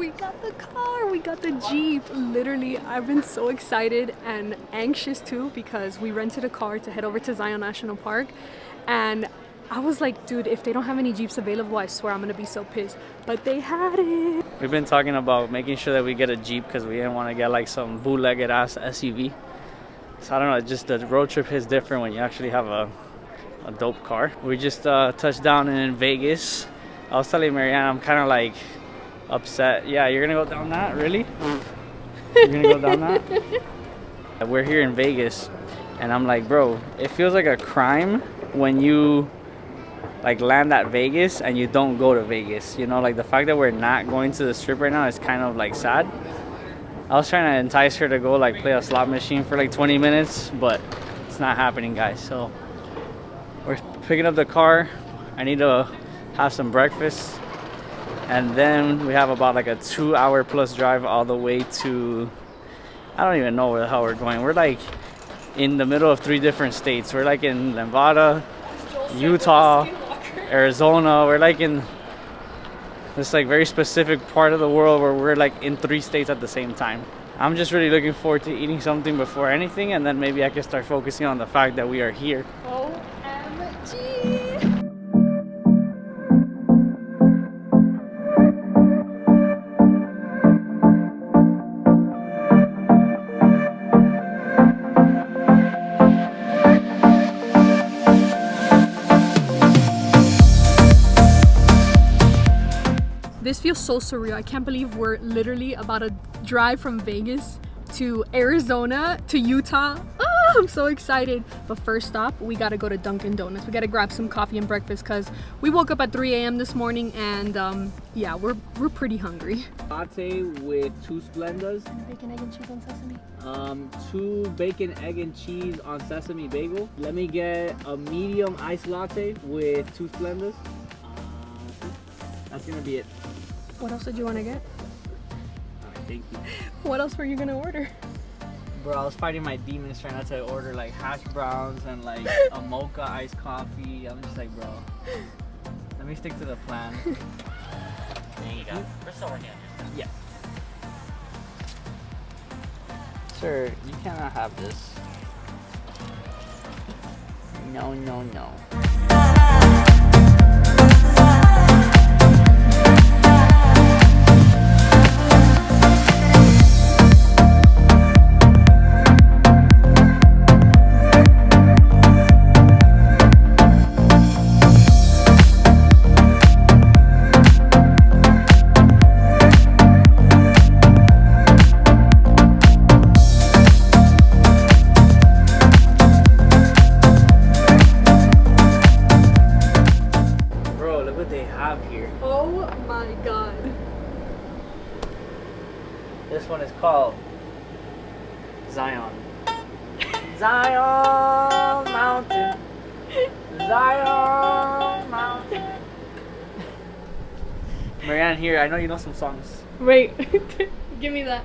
We got the car, we got the Jeep. Literally, I've been so excited and anxious too because we rented a car to head over to Zion National Park, and I was like, dude, if they don't have any Jeeps available, I swear I'm gonna be so pissed. But they had it. We've been talking about making sure that we get a Jeep because we didn't want to get like some bootlegged ass SUV. So I don't know, just the road trip is different when you actually have a dope car. We just touched down in Vegas. I was telling Marianne, I'm kind of like upset. Yeah, you're gonna go down that? Really? You're gonna go down that? We're here in Vegas, and I'm like, bro, it feels like a crime when you like land at Vegas and you don't go to Vegas. You know, like the fact that we're not going to the strip right now is kind of like sad. I was trying to entice her to go like play a slot machine for like 20 minutes, but it's not happening, guys. So we're picking up the car. I need to have some breakfast, and then we have about like a 2-hour plus drive all the way to, I don't even know where the hell we're going. We're like in the middle of 3 different states. We're like in Nevada, Utah, Arizona. We're like in this like very specific part of the world where we're like in 3 states at the same time. I'm just really looking forward to eating something before anything, and then maybe I can start focusing on the fact that we are here. OMG! This feels so surreal. I can't believe we're literally about to drive from Vegas to Arizona to Utah. Oh, I'm so excited. But first stop, we gotta go to Dunkin' Donuts. We gotta grab some coffee and breakfast because we woke up at 3 a.m. this morning, and yeah, we're pretty hungry. Latte with 2 Splendas. Bacon, egg, and cheese on sesame. 2 bacon, egg, and cheese on sesame bagel. Let me get a medium iced latte with 2 Splendas. That's gonna be it. What else did you want to get? Alright, thank you. What else were you gonna order? Bro, I was fighting my demons trying not to order like hash browns and like a mocha iced coffee. I'm just like, bro, let me stick to the plan. There you go. We're still working on it. Yeah. Sir, you cannot have this. No, no, no. This one is called Zion. Zion Mountain. Zion Mountain. Marianne, here, I know you know some songs. Wait, give me that.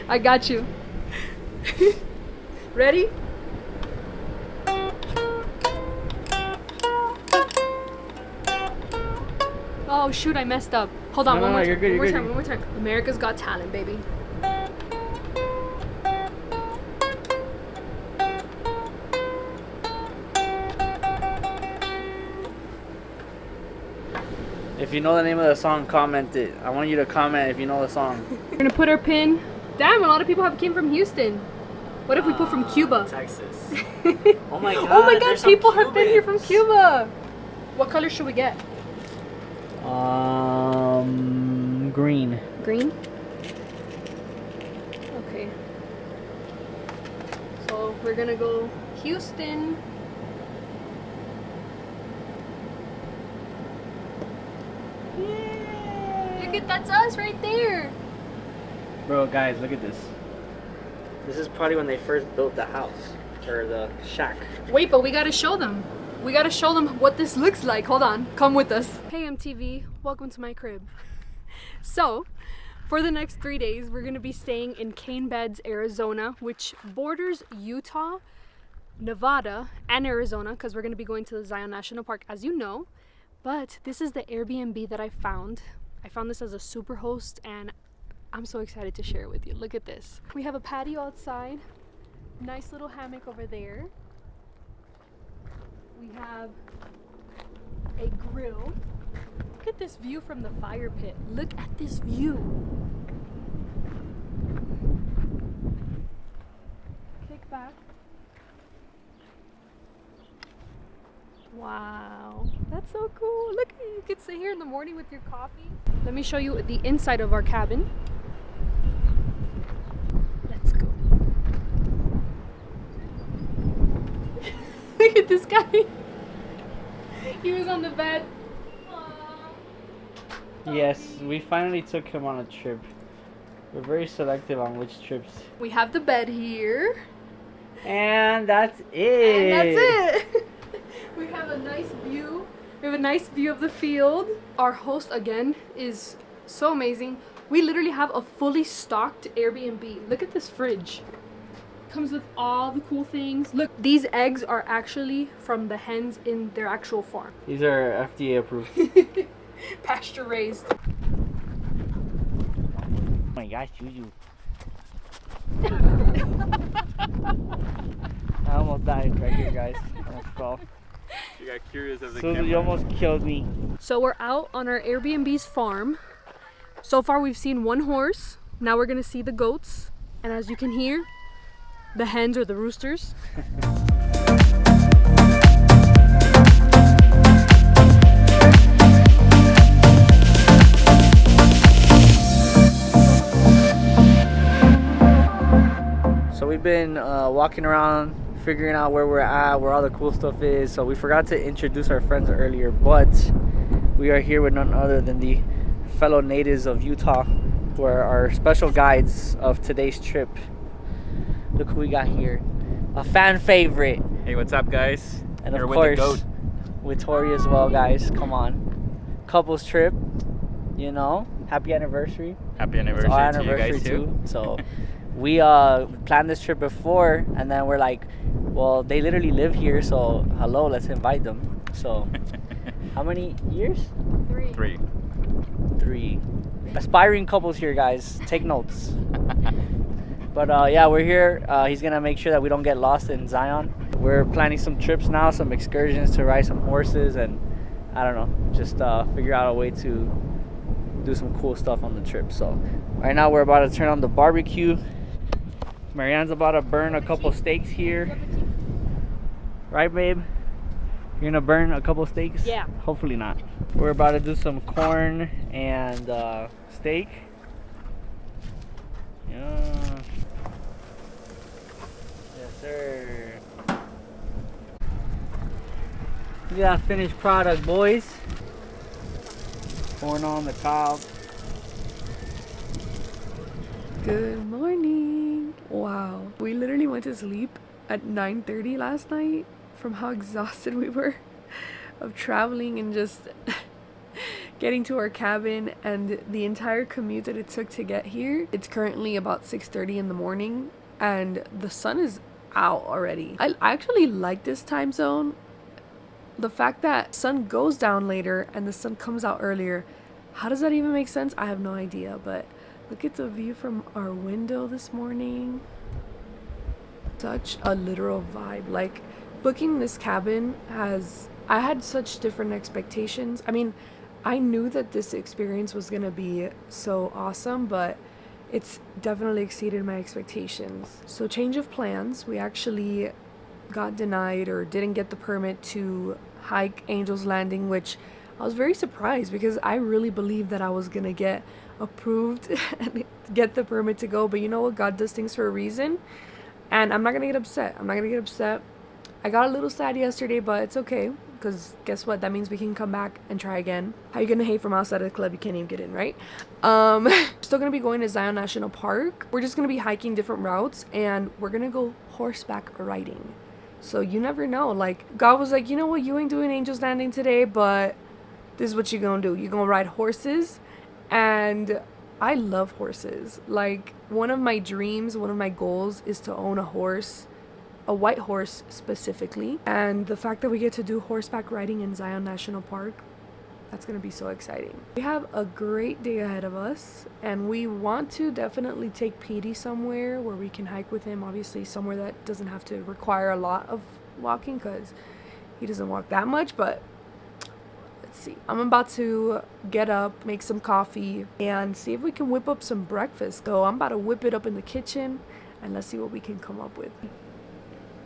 I got you. Ready? Oh shoot, I messed up. Hold on, one more time, one more time. America's Got Talent, baby. If you know the name of the song, comment it. I want you to comment if you know the song. We're gonna put our pin. Damn, a lot of people came from Houston. What if we put from Cuba? Texas. Oh my god. Oh my god, people have been here from Cuba. What color should we get? Green. Green? Okay. So we're gonna go Houston. Yay! Look at that's us right there. Bro, guys, look at this. This is probably when they first built the house or the shack. Wait, but we gotta show them. We gotta show them what this looks like. Hold on, come with us. Hey MTV, welcome to my crib. So, for the next 3 days, we're gonna be staying in Cane Beds, Arizona, which borders Utah, Nevada, and Arizona, because we're gonna be going to the Zion National Park, as you know. But this is the Airbnb that I found. I found this as a super host and I'm so excited to share it with you. Look at this. We have a patio outside. Nice little hammock over there. We have a grill. Look at this view from the fire pit. Look at this view. Kick back. Wow, that's so cool. Look, you could sit here in the morning with your coffee. Let me show you the inside of our cabin. Let's go. Look at this guy. He was on the bed. Yes, we finally took him on a trip. We're very selective on which trips. We have the bed here. And that's it. And that's it. We have a nice view. We have a nice view of the field. Our host, again, is so amazing. We literally have a fully stocked Airbnb. Look at this fridge. Comes with all the cool things. Look, these eggs are actually from the hens in their actual farm. These are FDA approved. Pasture raised. Oh my gosh, Juju. I almost died right here, guys. I almost fell. You got curious of the So camera. you almost killed me. So we're out on our Airbnb's farm. So far we've seen one horse. Now we're gonna see the goats. And as you can hear, the hens or the roosters. So we've been walking around, figuring out where we're at, where all the cool stuff is. So we forgot to introduce our friends earlier, but we are here with none other than the fellow natives of Utah, who are our special guides of today's trip. Look who we got here. A fan favorite. Hey, what's up, guys? And Here of with course, the goat. with Tori as well, guys. Come on. Couples trip, you know. Happy anniversary. Happy It's anniversary our to you anniversary guys too. So we planned this trip before, and then we're like, well, they literally live here, so hello, let's invite them. So how many years? 3. 3. Aspiring couples here, guys. Take notes. But yeah, we're here. He's gonna make sure that we don't get lost in Zion. We're planning some trips now, some excursions to ride some horses, and I don't know, just figure out a way to do some cool stuff on the trip. So right now we're about to turn on the barbecue. Marianne's about to burn a couple steaks here. Right, babe? You're gonna burn a couple steaks? Yeah. Hopefully not. We're about to do some corn and steak. Yeah. Yes, sir. Look at that finished product, boys. Corn on the cob. Good morning. Wow. We literally went to sleep at 9:30 last night from how exhausted we were of traveling and just getting to our cabin and the entire commute that it took to get here. It's currently about 6:30 in the morning and the sun is out already. I actually like this time zone. The fact that sun goes down later and the sun comes out earlier, how does that even make sense? I have no idea, but look at the view from our window this morning. Such a literal vibe. Like, booking this cabin I had such different expectations. I mean, I knew that this experience was gonna be so awesome, but it's definitely exceeded my expectations. So change of plans. We actually got denied or didn't get the permit to hike Angel's Landing, which I was very surprised because I really believed that I was gonna get approved and get the permit to go. But you know what? God does things for a reason, and I'm not gonna get upset. I got a little sad yesterday, but it's okay, because guess what? That means we can come back and try again. How you gonna hate from outside of the club? You can't even get in, right? Still gonna be going to Zion National Park. We're just gonna be hiking different routes, and we're gonna go horseback riding. So you never know. Like, God was like, you know what? You ain't doing Angel's Landing today, but this is what you're gonna do. You're gonna ride horses, and I love horses. Like, one of my dreams, one of my goals is to own a horse, a white horse specifically. And the fact that we get to do horseback riding in Zion National Park, That's gonna be so exciting. We have a great day ahead of us, and we want to definitely take Petey somewhere where we can hike with him. Obviously somewhere that doesn't have to require a lot of walking because he doesn't walk that much, but let's see. I'm about to get up, make some coffee, and see if we can whip up some breakfast. So I'm about to whip it up in the kitchen, and let's see what we can come up with.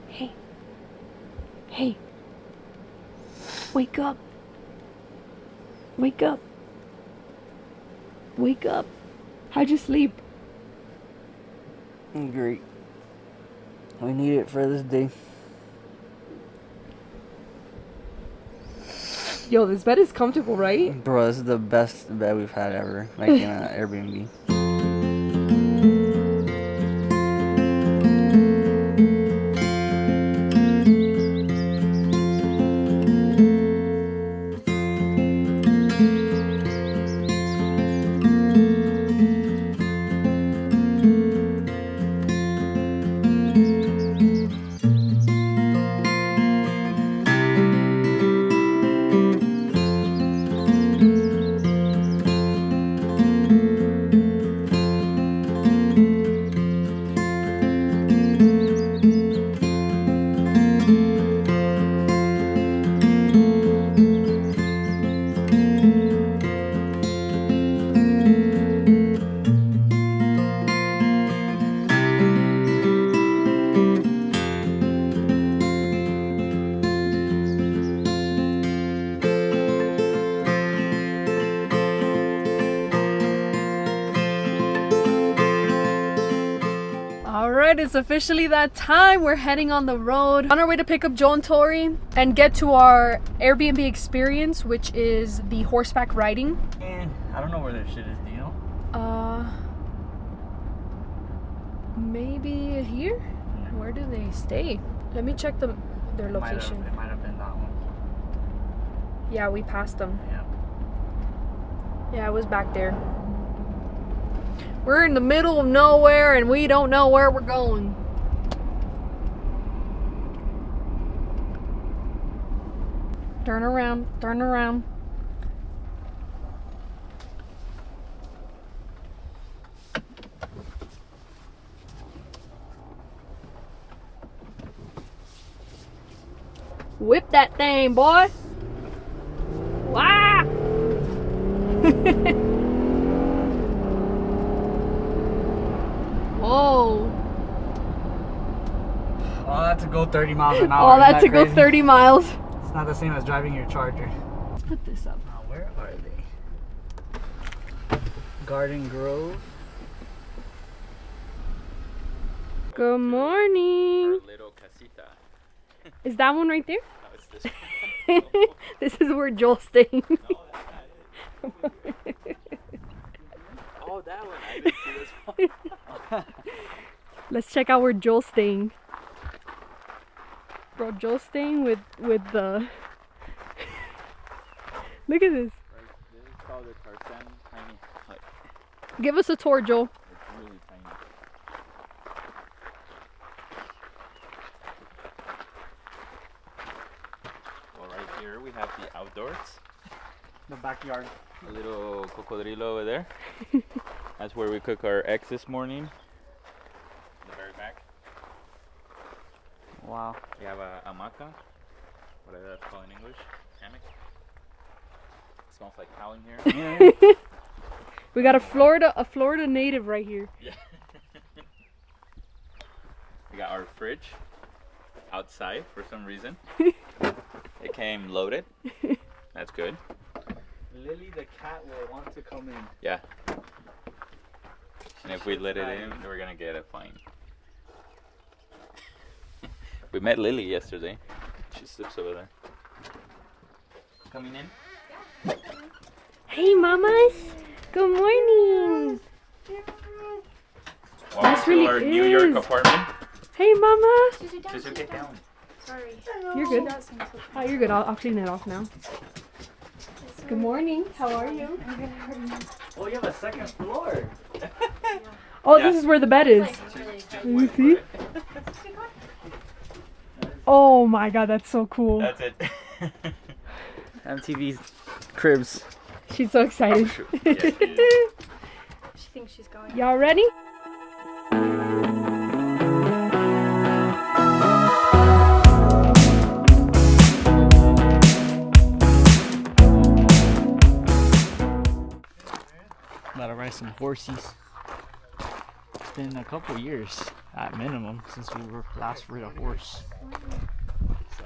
Hey. Hey. Wake up. Wake up. Wake up. How'd you sleep? Great. We need it for this day. Yo, this bed is comfortable, right? Bro, this is the best bed we've had ever. Like in an Airbnb. It's officially that time. We're heading on the road on our way to pick up Joel Tori and get to our Airbnb experience, which is the horseback riding. I don't know where their shit is, do you know? Maybe here? Where do they stay? Let me check their location. It might have been that one. Yeah, we passed them. Yeah. Yeah, it was back there. We're in the middle of nowhere and we don't know where we're going. Turn around, turn around. Whip that thing, boy. Wow. Whoa. All that to go 30 miles an hour. All that to go 30 miles. It's not the same as driving your Charger. Let's put this up. Now, where are they? Garden Grove. Good morning. Little casita. Is that one right there? No, it's this This is where Joel's staying. Oh, that one. I didn't see this one. Let's check out where Joel's staying. Bro, Joel's staying with the... Look at this. This is called the Tarzan Tiny Hut. Give us a tour, Joel. It's really tiny. Well, right here we have the outdoors. The backyard. A little cocodrilo over there. That's where we cook our eggs this morning. The very back. Wow. We have a hamaca, whatever that's called in English. Hammock. It smells like cow in here. We got a Florida native right here. Yeah. We got our fridge outside for some reason. It came loaded. That's good. Lily the cat will want to come in. Yeah. And if we let it in, we're gonna get a fine. We met Lily yesterday. She sleeps over there. Coming in? Hey, mamas. Good morning. Welcome to really our New York is. apartment. Hey, mama. Just get down. Sorry. You're good. Oh, you're good. I'll clean it off now. Good morning. How are you? Oh, you have a second floor. Oh, Yeah. this is where the bed is. Really You see? Oh my god, that's so cool. That's it. MTV's cribs. She's so excited. Yeah, She thinks she's going. Y'all ready? Gotta ride some horsies. It's been a couple years at minimum since we were last rode a horse. So,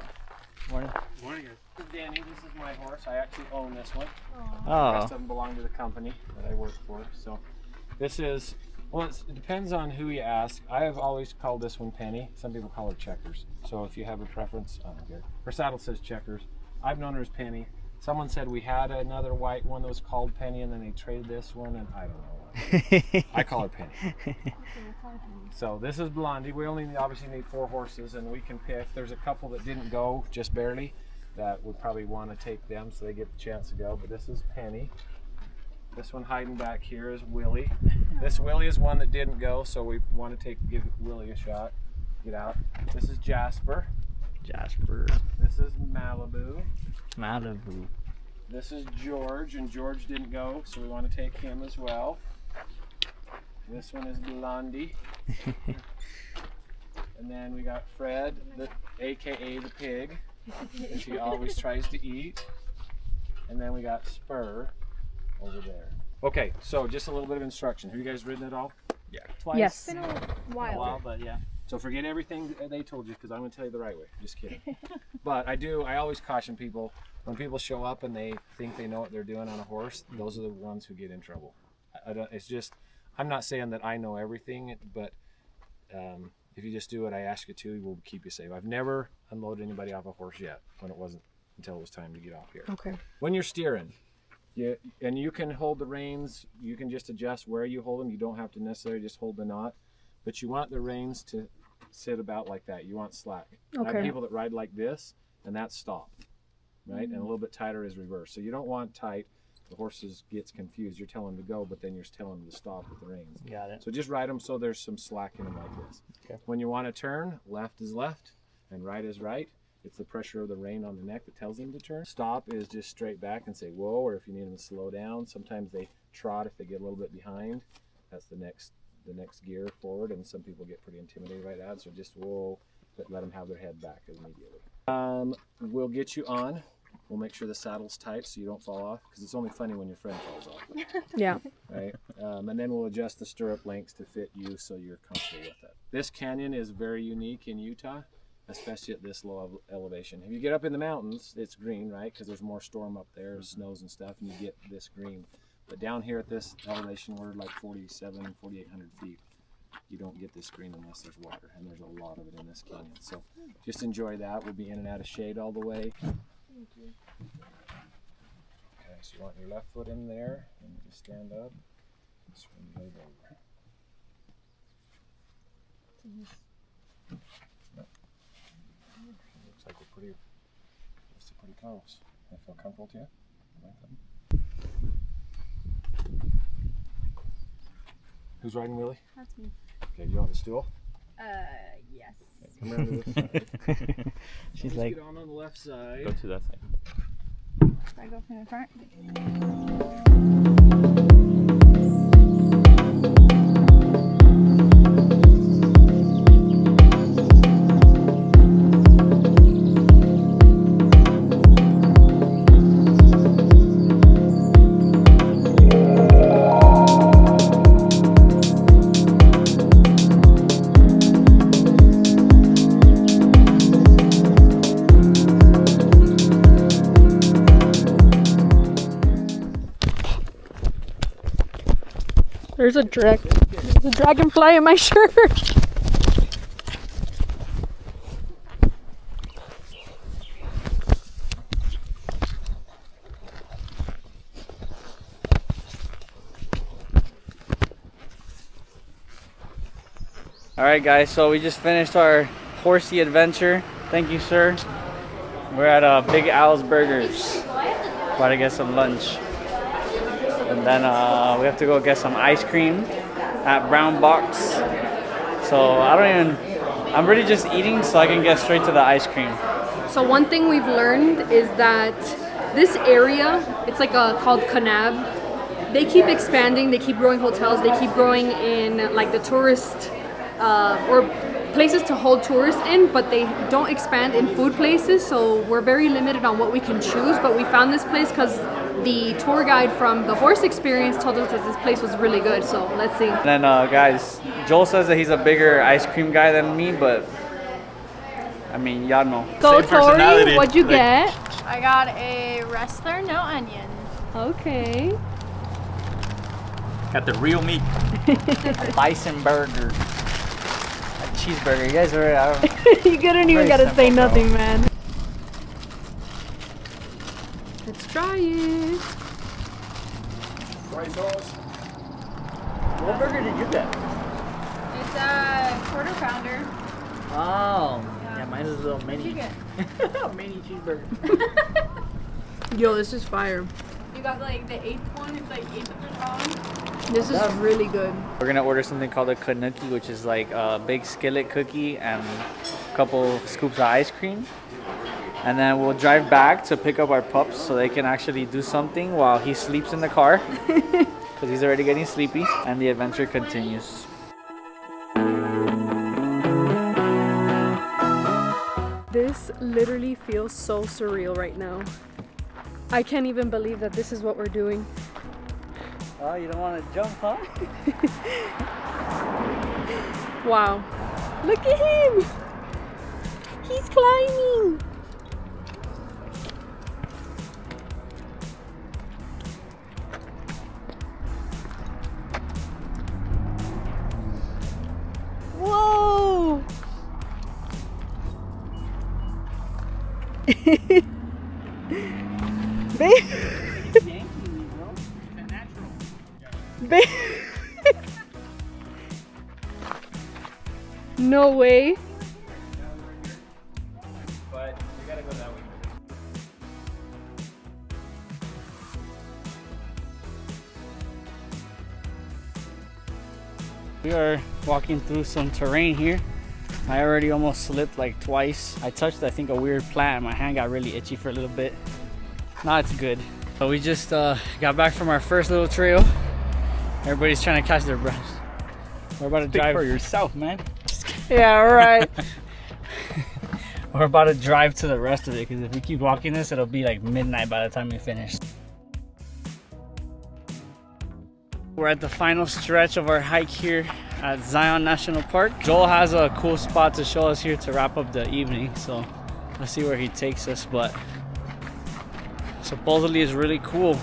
morning. Morning, guys. This is Danny. This is my horse. I actually own this one. The Oh, rest of them belong to the company that I work for. So this is, well, it depends on who you ask. I have always called this one Penny. Some people call her Checkers. So if you have a preference, I don't care. Her saddle says Checkers. I've known her as Penny. Someone said we had another white one that was called Penny, and then they traded this one, and I don't know. I call her Penny. So this is Blondie. We only obviously need 4 horses, and we can pick. There's a couple that didn't go just barely that would probably want to take them, so they get the chance to go. But this is Penny. This one hiding back here is Willie. This Willie is one that didn't go, so we want to give Willie a shot. Get out. This is Jasper. Jasper. This is Malibu. Malibu. This is George, and George didn't go, so we want to take him as well. This one is Blondie. And then we got Fred, aka the pig, which he always tries to eat. And then we got Spur over there. Okay, so just a little bit of instruction. Have you guys ridden it all? Yeah. Twice? Yes. A while, but yeah. So forget everything they told you, because I'm going to tell you the right way. Just kidding. But I always caution people, when people show up and they think they know what they're doing on a horse, those are the ones who get in trouble. It's just, I'm not saying that I know everything, but if you just do what I ask you to, we'll keep you safe. I've never unloaded anybody off a horse yet when it wasn't until it was time to get off here. Okay. When you're steering, and you can hold the reins, you can just adjust where you hold them. You don't have to necessarily just hold the knot, but you want the reins to sit about like that. You want slack. I have people that ride like this, and that's stop, right? And a little bit tighter is reverse. So you don't want tight. The horses gets confused. You're telling them to go, but then you're telling them to stop with the reins. Got it. So just ride them so there's some slack in them like this. Okay. When you want to turn, left is left and right is right. It's the pressure of the rein on the neck that tells them to turn. Stop is just straight back and say whoa, or if you need them to slow down. Sometimes they trot if they get a little bit behind. That's the next gear forward, and some people get pretty intimidated by that. So just whoa, but let them have their head back immediately. We'll get you on. We'll make sure the saddle's tight so you don't fall off, because it's only funny when your friend falls off. Yeah. Right? And then we'll adjust the stirrup lengths to fit you so you're comfortable with it. This canyon is very unique in Utah, especially at this low elevation. If you get up in the mountains, it's green, right? Because there's more storm up there, snows and stuff, and you get this green. But down here at this elevation, we're like 4,800 feet. You don't get this green unless there's water, and there's a lot of it in this canyon. So just enjoy that. We'll be in and out of shade all the way. Okay, so you want your left foot in there, and just stand up, and swing your leg over. Yep. Looks like we're pretty close. I feel comfortable to you? Who's riding Willie? That's me. Okay, you want the stool? Yes. Okay, come around to this side. She's Just like, get on the left side. Go to that side. Should I go from the front? There's a dragonfly in my shirt. all right, guys. So we just finished our horsey adventure. Thank you, sir. We're at Big Al's Burgers. About to get some lunch. And then we have to go get some ice cream at Brown Box. So I'm really just eating so I can get straight to the ice cream. So one thing we've learned is that This area, it's like called Kanab. They keep expanding, they keep growing hotels, they keep growing in like the tourist or places to hold tourists in, but they don't expand in food places, so we're very limited on what we can choose. But we found this place because the tour guide from the horse experience told us that this place was really good, so let's see. And then guys, Joel says that he's a bigger ice cream guy than me, but I mean, y'all know. So Same Tori, personality. what'd you get? I got a wrestler, no onion. Okay. Got the real meat. Bison burger. A cheeseburger. You guys are You couldn't even Very gotta say simple, nothing, man. Let's try it. What burger did you get? It's a quarter pounder. Oh, yeah, mine's a little What'd you mini. get? Mini cheeseburger. Yo, this is fire. You got like the 8th one. It's like 8th of the long. This is really good. We're gonna order something called a kanuki, which is like a big skillet cookie and a couple scoops of ice cream. And then we'll drive back to pick up our pups so they can actually do something while he sleeps in the car. Because he's already getting sleepy. And the adventure continues. This literally feels so surreal right now. I can't even believe that this is what we're doing. Oh, you don't want to jump, huh? Wow. Look at him! He's climbing! Whoa! Babe. Babe. No way. But we gotta go that way. We are walking through some terrain here. I already almost slipped like twice. I touched, I think, a weird plant and my hand got really itchy for a little bit. Now it's good. So we just got back from our first little trail. Everybody's trying to catch their breath. We're about to drive for yourself, man. Yeah, right. We're about to drive to the rest of it because if we keep walking this, it'll be like midnight by the time we finish. We're at the final stretch of our hike here at Zion National Park. Joel has a cool spot to show us here to wrap up the evening, so let's see where he takes us, but supposedly it's really cool.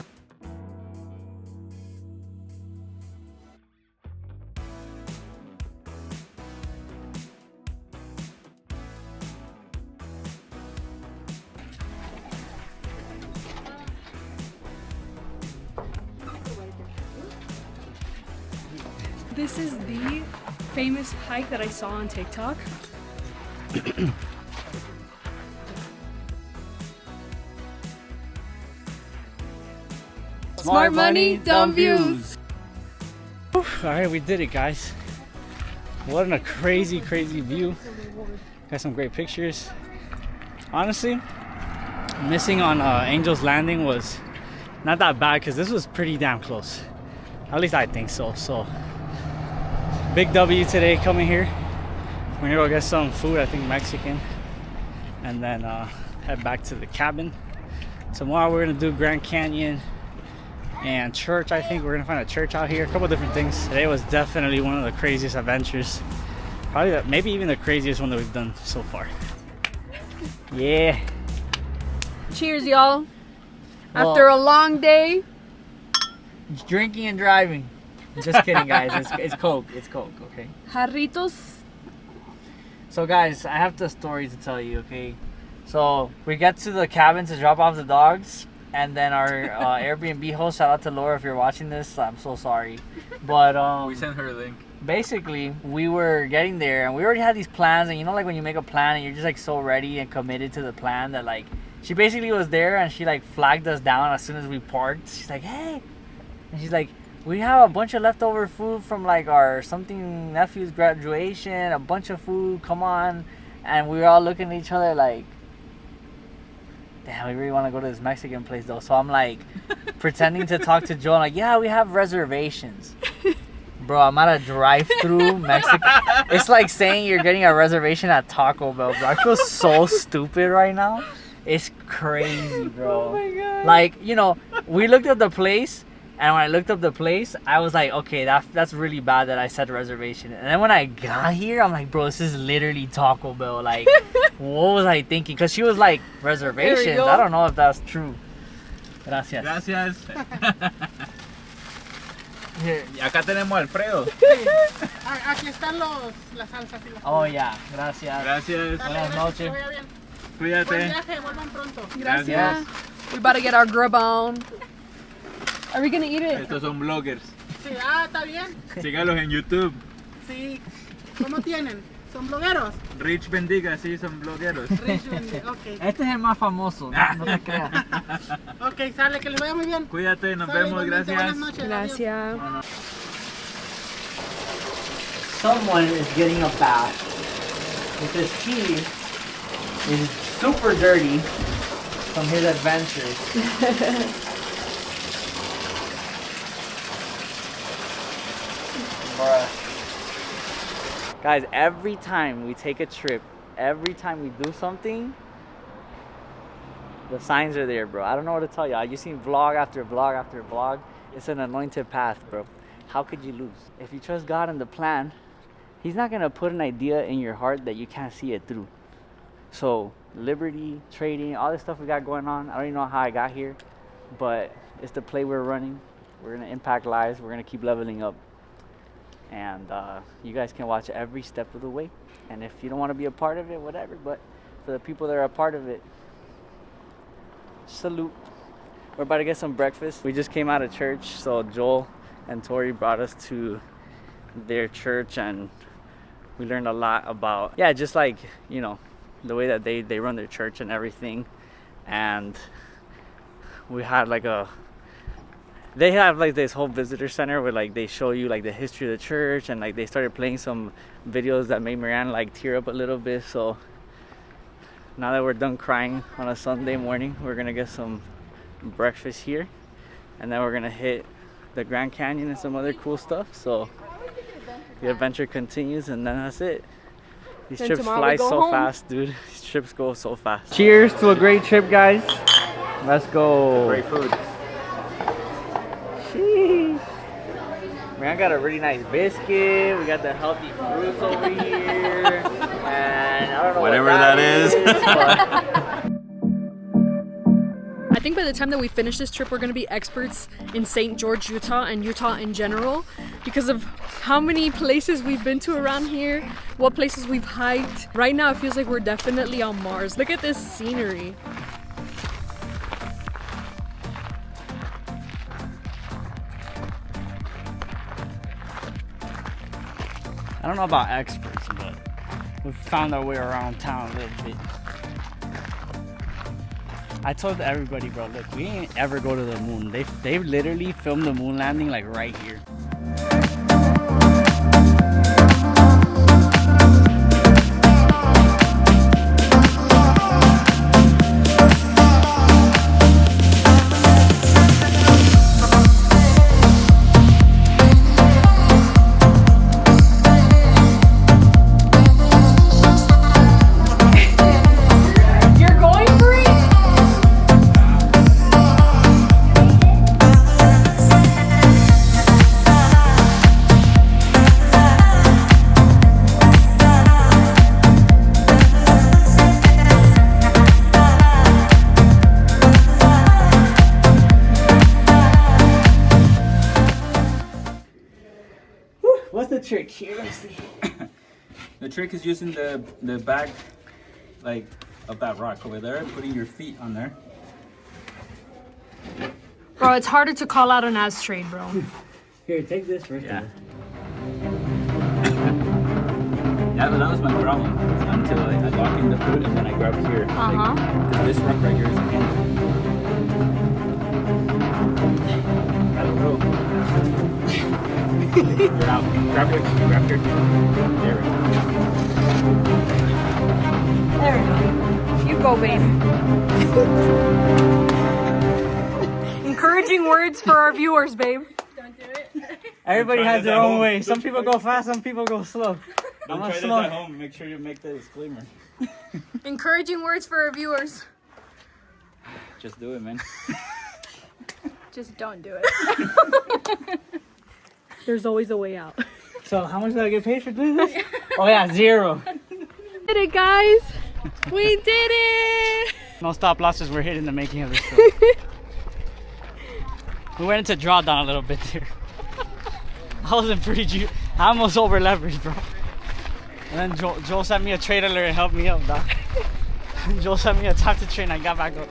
This is the famous hike that I saw on TikTok. Smart money, dumb views. All right, we did it, guys. What a crazy view. Got some great pictures. Honestly, missing on Angel's Landing was not that bad because this was pretty damn close. At least I think so. So big W today coming here. We're gonna go get some food, I think Mexican, and then head back to the cabin. Tomorrow we're gonna do Grand Canyon and church. I think we're gonna find a church out here, a couple different things. Today was definitely one of the craziest adventures, probably maybe even the craziest one that we've done so far. Yeah. Cheers, y'all. Well, After a long day. drinking and driving. Just kidding, guys. It's Coke. It's Coke, okay? Jarritos. So, guys, I have the story to tell you, okay? So, we get to the cabin to drop off the dogs, and then our Airbnb host, shout out to Laura if you're watching this, I'm so sorry. But, We sent her a link. basically, we were getting there, and we already had these plans, and you know, like, when you make a plan, and you're just, like, so ready and committed to the plan that, like, she basically was there, and she, like, flagged us down as soon as we parked. She's like, hey! And she's like, we have a bunch of leftover food from like our something nephew's graduation, a bunch of food, come on. And we were all looking at each other like, damn, we really want to go to this Mexican place though. So I'm like pretending to talk to Joel. I'm like, yeah, we have reservations. Bro, I'm at a drive-through Mexican. It's like saying you're getting a reservation at Taco Bell, bro. I feel so stupid right now. It's crazy, bro. Oh my god. Like, you know, we looked at the place, and when I looked up the place, I was like, okay, that's really bad that I said reservation. And then when I got here, I'm like, bro, this is literally Taco Bell. Like, what was I thinking? Because she was like, reservations. I don't know if that's true. Gracias. Gracias. Here. Y acá tenemos Alfredo. Aquí están las salsas y las Oh, yeah. Gracias. Gracias. Buenas noches. vaya bien. Buen Cuídate. viaje, vuelvan pronto. Gracias. We about to get our grub on. Are we gonna eat it? Estos son bloggers. Sí, está bien. Sígalos en YouTube. Sí. ¿Cómo tienen? ¿Son blogueros? Rich Vendiga, sí, son blogueros. Rich Vendiga, ok. Este es el más famoso. No te creas. Ok, sale, que les vaya muy bien. Cuídate, nos Sale, vemos, igualmente, gracias. Buenas noches. adiós. Gracias. Someone is getting a bath because he is super dirty from his adventures. Bruh. Guys, every time we take a trip, every time we do something, the signs are there, bro. I don't know what to tell you. You've seen vlog after vlog after vlog. It's an anointed path, bro. How could you lose? If you trust God in the plan, He's not gonna put an idea in your heart that you can't see it through. So, liberty, trading, all this stuff we got going on, I don't even know how I got here, but it's the play we're running. We're gonna impact lives. We're gonna keep leveling up. And you guys can watch every step of the way. And if you don't want to be a part of it, whatever. But for the people that are a part of it, salute. We're about to get some breakfast. We just came out of church, so Joel and Tori brought us to their church, and we learned a lot about, yeah, just like, you know, the way that they run their church and everything. And we had like they have like this whole visitor center where like they show you like the history of the church, and like they started playing some videos that made Marianne like tear up a little bit. So now that we're done crying on a Sunday morning, we're gonna get some breakfast here, and then we're gonna hit the Grand Canyon and some other cool stuff. So the adventure continues, and then that's it. These Then trips tomorrow fly we go so home. fast, dude. These trips go so fast. Cheers to a great trip, guys. Let's go. Great food. Sheesh. Man, I got a really nice biscuit. We got the healthy fruits over here. And I don't know Whatever what that is. but I think by the time that we finish this trip, we're gonna be experts in St. George, Utah, and Utah in general, because of how many places we've been to around here, what places we've hiked. Right now, it feels like we're definitely on Mars. Look at this scenery. I don't know about experts, but we found our way around town a little bit. I told everybody, bro, look, we ain't ever go to the moon. They literally filmed the moon landing like right here. What's the trick here? Let's see. The trick is using the back, like, of that rock over there, and putting your feet on there. Bro, it's harder to call out an ass trade, bro. Here, take this first. Yeah. Yeah, but that was my problem until I lock in the foot and then I grab here. Because this rock right here is a hand. I don't know. Get out. Grab here. There we go. There we go. You go, babe. Encouraging words for our viewers, babe. Don't do it. Everybody has their own way. Some people go fast, some people go slow. Don't I'm try slow. this at home. Make sure you make the disclaimer. Encouraging words for our viewers. Just do it, man. Just don't do it. There's always a way out. So how much did I get paid for doing this? Oh yeah, 0. Did it, guys? We did it! No stop losses were hit in the making of this film. We went into drawdown a little bit there. I wasn't pretty I almost over leveraged, bro. And then Joel sent me a trade alert and helped me up, dog. Joel sent me a time to train, I got back up.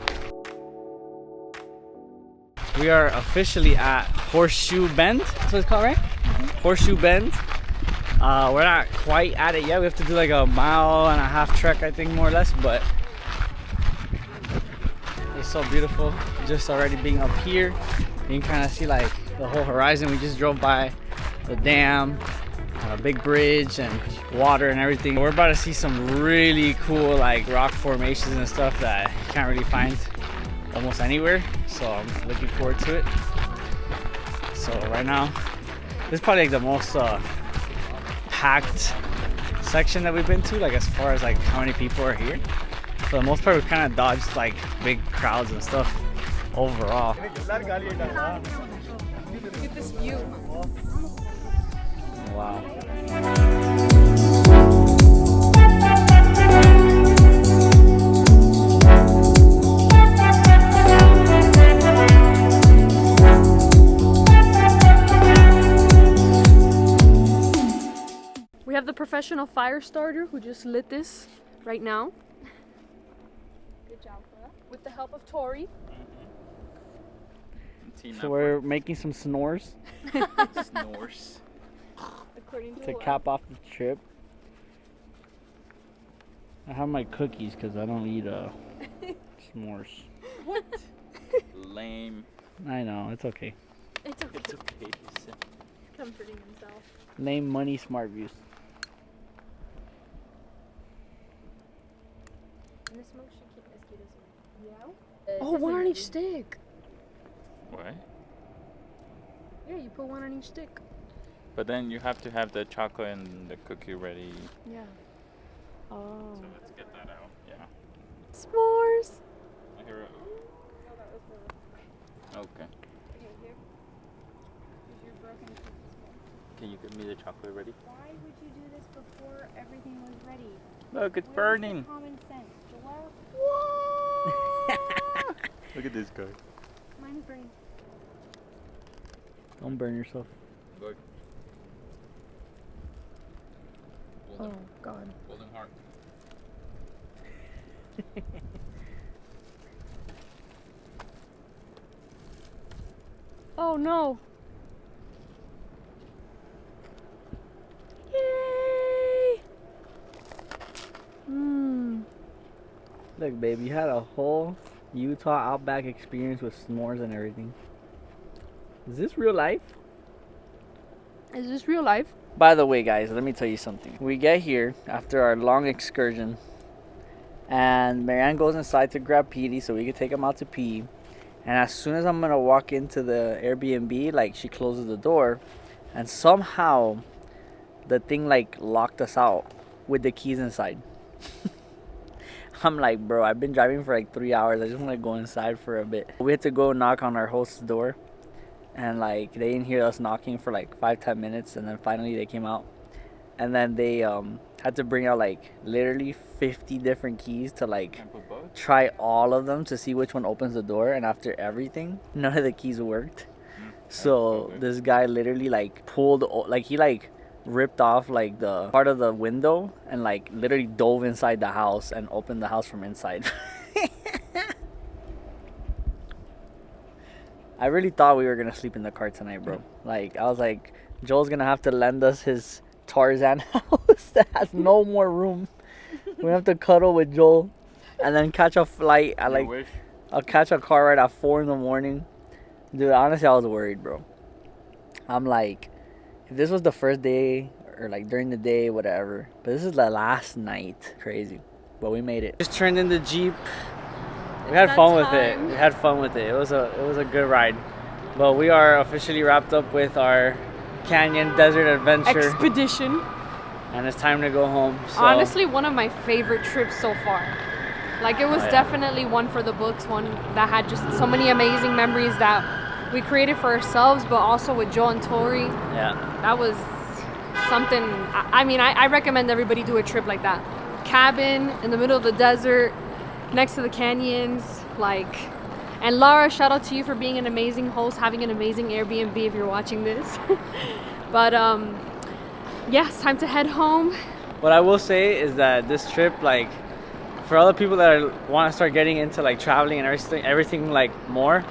We are officially at Horseshoe Bend. That's what it's called, right? Horseshoe Bend. We're not quite at it yet. We have to do like a 1.5 mile trek, I think, more or less, but it's so beautiful. Just already being up here, you can kind of see like the whole horizon. We just drove by the dam, a big bridge and water and everything. We're about to see some really cool like rock formations and stuff that you can't really find almost anywhere. So I'm looking forward to it. So right now, this is probably like the most packed section that we've been to, like as far as like how many people are here. For the most part, we've kind of dodged like big crowds and stuff overall. Get this view. Wow. We have the professional fire starter who just lit this right now. Good job, Cora. With the help of Tori. So we're making some s'nores Snores. According to cap off the trip. I have my cookies because I don't eat s'mores. What? Lame. I know, it's okay. It's okay. It's okay. He said. Comforting himself. Name, money, smart views. And the smoke should keep mosquitoes away. Yeah? Oh, one on each stick. What? Yeah, you put one on each stick. But then you have to have the chocolate and the cookie ready. Yeah. Oh. So let's get that out. Yeah. S'mores. I hear it. Okay. Can you get me the chocolate ready? Why would you do this before everything was ready? Look, it's Where's the burning. common sense, Joel? Look at this guy. Mine's burning. Don't burn yourself. Good. Oh, God. Golden heart. Oh, no. Yay! Look, babe, you had a whole Utah Outback experience with s'mores and everything. Is this real life? Is this real life? By the way, guys, let me tell you something. We get here after our long excursion, and Marianne goes inside to grab Petey so we can take him out to pee. And as soon as I'm gonna walk into the Airbnb, like, she closes the door, and somehow the thing like locked us out with the keys inside. I'm like, bro, I've been driving for like 3 hours. I just want to go inside for a bit. We had to go knock on our host's door, and like they didn't hear us knocking for like 5-10 minutes, and then finally they came out, and then they had to bring out like literally 50 different keys to like try all of them to see which one opens the door. And after everything, none of the keys worked. So this guy literally like pulled, like he like ripped off like the part of the window and like literally dove inside the house and opened the house from inside. I really thought we were gonna sleep in the car tonight, bro. Like, I was like, Joel's gonna have to lend us his Tarzan house that has no more room. We have to cuddle with Joel and then catch a flight at like, I'll catch a car ride at 4 in the morning. Dude, honestly, I was worried, bro. I'm like, if this was the first day or like during the day, whatever, but this is the last night. Crazy. but we made it. Just turned in the Jeep. We had fun with it. We had fun with it. It was a good ride. But we are officially wrapped up with our canyon desert adventure expedition, and it's time to go home. So. Honestly, one of my favorite trips so far. Like, it was definitely one for the books, one that had just so many amazing memories that we created for ourselves, but also with Joel and Tori. Yeah. That was something, I mean, I recommend everybody do a trip like that. Cabin in the middle of the desert, next to the canyons, like, and Laura, shout out to you for being an amazing host, having an amazing Airbnb if you're watching this. But yes, time to head home. What I will say is that this trip, like, for other people that want to start getting into like traveling and everything like more,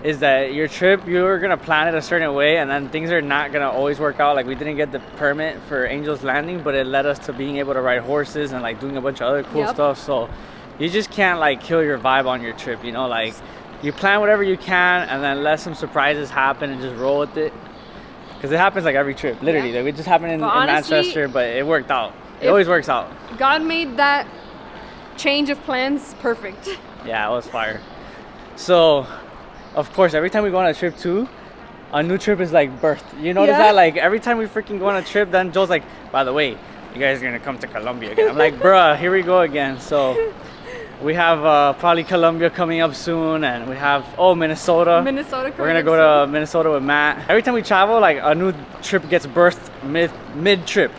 is that your trip, you're gonna plan it a certain way, and then things are not gonna always work out. Like, we didn't get the permit for Angel's Landing, but it led us to being able to ride horses and like doing a bunch of other cool stuff. So you just can't like kill your vibe on your trip, you know, like you plan whatever you can and then let some surprises happen and just roll with it, because it happens like every trip, literally. Like, it just happened in honestly, Manchester, but it worked out. It always works out. God made that change of plans perfect. Yeah, it was fire. So of course, every time we go on a trip too, a new trip is like birthed. You notice that? Like, every time we freaking go on a trip, then Joel's like, by the way, you guys are gonna come to Colombia again. I'm like, bruh, here we go again. So we have probably Colombia coming up soon, and we have Minnesota. We're gonna go to Minnesota with Matt. Every time we travel, like, a new trip gets birthed mid trip.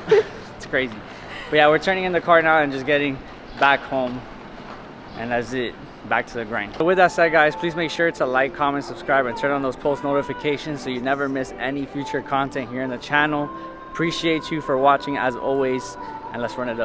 It's crazy. But yeah, we're turning in the car now and just getting back home, and that's it. Back to the grind. So with that said, guys, please make sure to like, comment, subscribe, and turn on those post notifications so you never miss any future content here on the channel. Appreciate you for watching as always, and let's run it up.